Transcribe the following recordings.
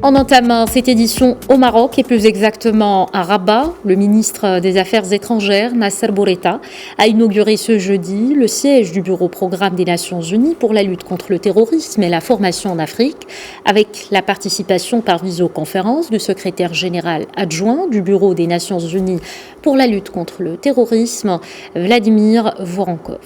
On entame cette édition au Maroc et plus exactement à Rabat. Le ministre des Affaires étrangères, Nasser Bourita, a inauguré ce jeudi le siège du Bureau Programme des Nations Unies pour la lutte contre le terrorisme et la formation en Afrique, avec la participation par visioconférence du secrétaire général adjoint du Bureau des Nations Unies pour la lutte contre le terrorisme, Vladimir Voronkov.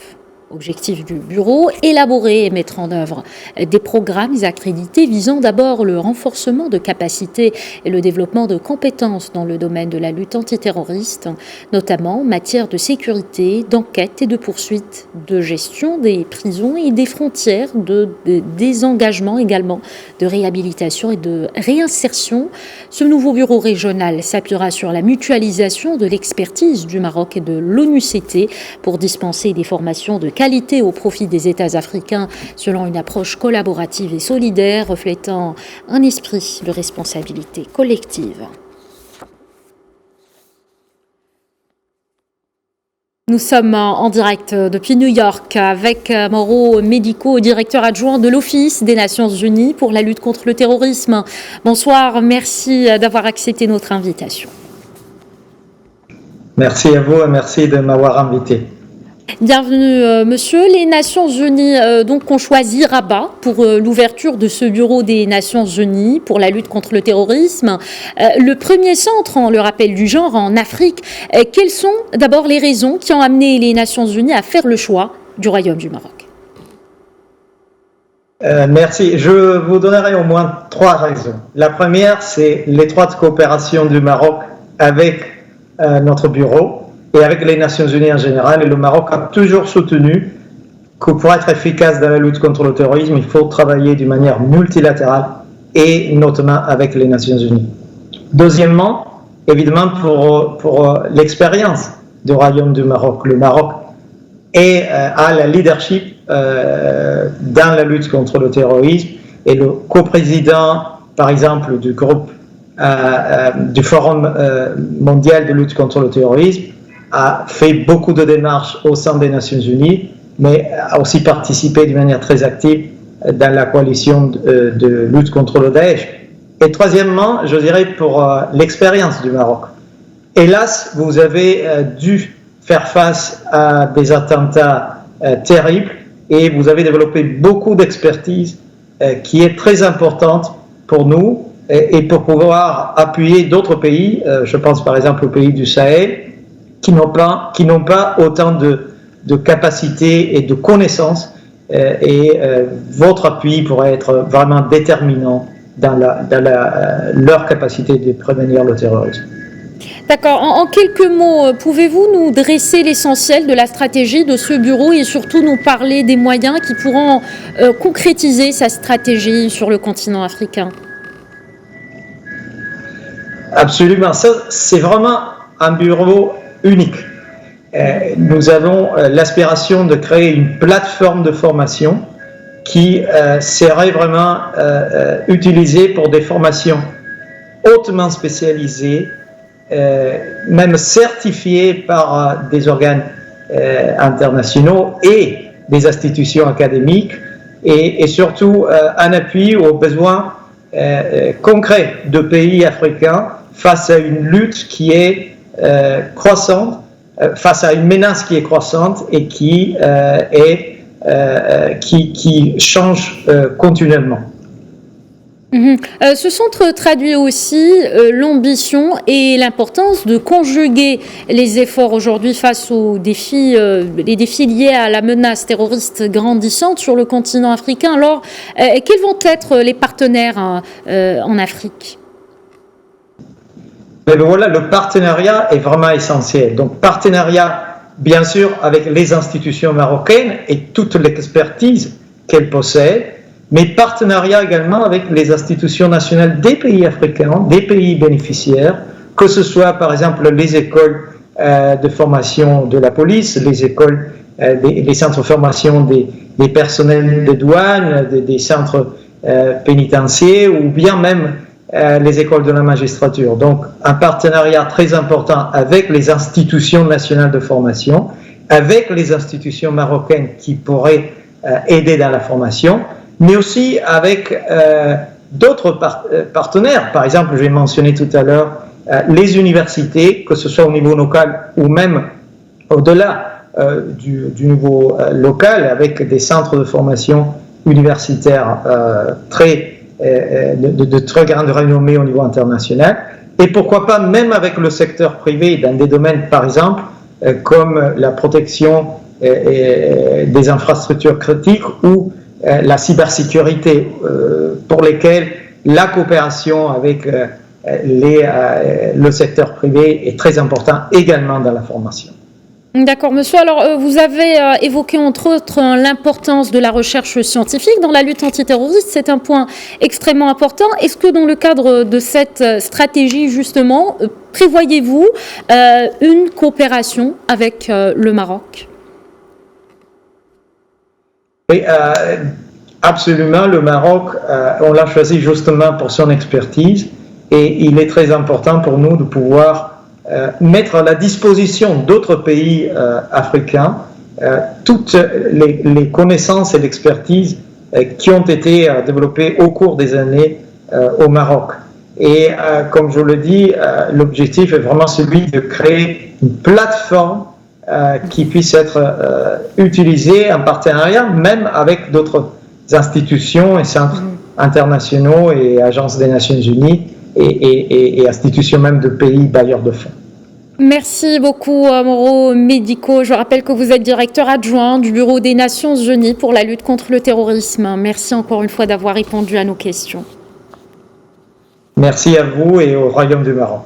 Objectif du bureau, élaborer et mettre en œuvre des programmes accrédités visant d'abord le renforcement de capacités et le développement de compétences dans le domaine de la lutte antiterroriste, notamment en matière de sécurité, d'enquête et de poursuite, de gestion des prisons et des frontières, de désengagement également, de réhabilitation et de réinsertion. Ce nouveau bureau régional s'appuiera sur la mutualisation de l'expertise du Maroc et de l'ONUCT pour dispenser des formations de qualité au profit des États africains selon une approche collaborative et solidaire reflétant un esprit de responsabilité collective. Nous sommes en direct depuis New York avec Mauro Medico, directeur adjoint de l'Office des Nations Unies pour la lutte contre le terrorisme. Bonsoir, merci d'avoir accepté notre invitation. Merci à vous et merci de m'avoir invité. Bienvenue, monsieur. Les Nations Unies donc ont choisi Rabat pour l'ouverture de ce bureau des Nations Unies pour la lutte contre le terrorisme. Le premier centre, on le rappelle, du genre en Afrique. Quelles sont d'abord les raisons qui ont amené les Nations Unies à faire le choix du Royaume du Maroc? Merci. Je vous donnerai au moins 3 raisons. La première, c'est l'étroite coopération du Maroc avec notre bureau et avec les Nations Unies en général. Et le Maroc a toujours soutenu que pour être efficace dans la lutte contre le terrorisme, il faut travailler d'une manière multilatérale et notamment avec les Nations Unies. Deuxièmement, évidemment pour l'expérience du Royaume du Maroc. Le Maroc a la leadership dans la lutte contre le terrorisme et le coprésident, par exemple, du groupe du Forum mondial de lutte contre le terrorisme, a fait beaucoup de démarches au sein des Nations Unies, mais a aussi participé d'une manière très active dans la coalition de lutte contre le Daesh. Et troisièmement, je dirais pour l'expérience du Maroc. Hélas, vous avez dû faire face à des attentats terribles et vous avez développé beaucoup d'expertise qui est très importante pour nous et pour pouvoir appuyer d'autres pays, je pense par exemple aux pays du Sahel, qui n'ont pas autant de capacités et de connaissances, et votre appui pourrait être vraiment déterminant dans leur capacité de prévenir le terrorisme. D'accord. En quelques mots, pouvez-vous nous dresser l'essentiel de la stratégie de ce bureau et surtout nous parler des moyens qui pourront concrétiser sa stratégie sur le continent africain? Absolument. Ça, c'est vraiment un bureau unique. Nous avons l'aspiration de créer une plateforme de formation qui serait vraiment utilisée pour des formations hautement spécialisées, même certifiées par des organes internationaux et des institutions académiques, et surtout un appui aux besoins concrets de pays africains face à une lutte qui est croissante, face à une menace qui est croissante et qui change continuellement. Ce centre traduit aussi l'ambition et l'importance de conjuguer les efforts aujourd'hui face aux défis, les défis liés à la menace terroriste grandissante sur le continent africain. Alors, quels vont être les partenaires en Afrique? Mais voilà, le partenariat est vraiment essentiel. Donc, partenariat, bien sûr, avec les institutions marocaines et toute l'expertise qu'elles possèdent, mais partenariat également avec les institutions nationales des pays africains, des pays bénéficiaires, que ce soit, par exemple, les écoles de formation de la police, les écoles, les centres de formation des personnels de douane, des centres pénitentiaires, ou bien même les écoles de la magistrature. Donc, un partenariat très important avec les institutions nationales de formation, avec les institutions marocaines qui pourraient aider dans la formation, mais aussi avec d'autres partenaires. Par exemple, j'ai mentionné tout à l'heure les universités, que ce soit au niveau local ou même au-delà du niveau local, avec des centres de formation universitaire de très grande renommée au niveau international. Et pourquoi pas même avec le secteur privé dans des domaines, par exemple, comme la protection des infrastructures critiques ou la cybersécurité, pour lesquelles la coopération avec le secteur privé est très important également dans la formation. D'accord, monsieur. Alors, vous avez évoqué entre autres l'importance de la recherche scientifique dans la lutte antiterroriste. C'est un point extrêmement important. Est-ce que dans le cadre de cette stratégie, justement, prévoyez-vous une coopération avec le Maroc ? Oui, absolument. Le Maroc, on l'a choisi justement pour son expertise et il est très important pour nous de pouvoir mettre à la disposition d'autres pays africains toutes les connaissances et l'expertise qui ont été développées au cours des années au Maroc. Et comme je le dis, l'objectif est vraiment celui de créer une plateforme qui puisse être utilisée en partenariat même avec d'autres institutions et centres internationaux et agences des Nations Unies et institutions même de pays bailleurs de fonds. Merci beaucoup, Mauro Medico. Je rappelle que vous êtes directeur adjoint du Bureau des Nations Unies pour la lutte contre le terrorisme. Merci encore une fois d'avoir répondu à nos questions. Merci à vous et au Royaume du Maroc.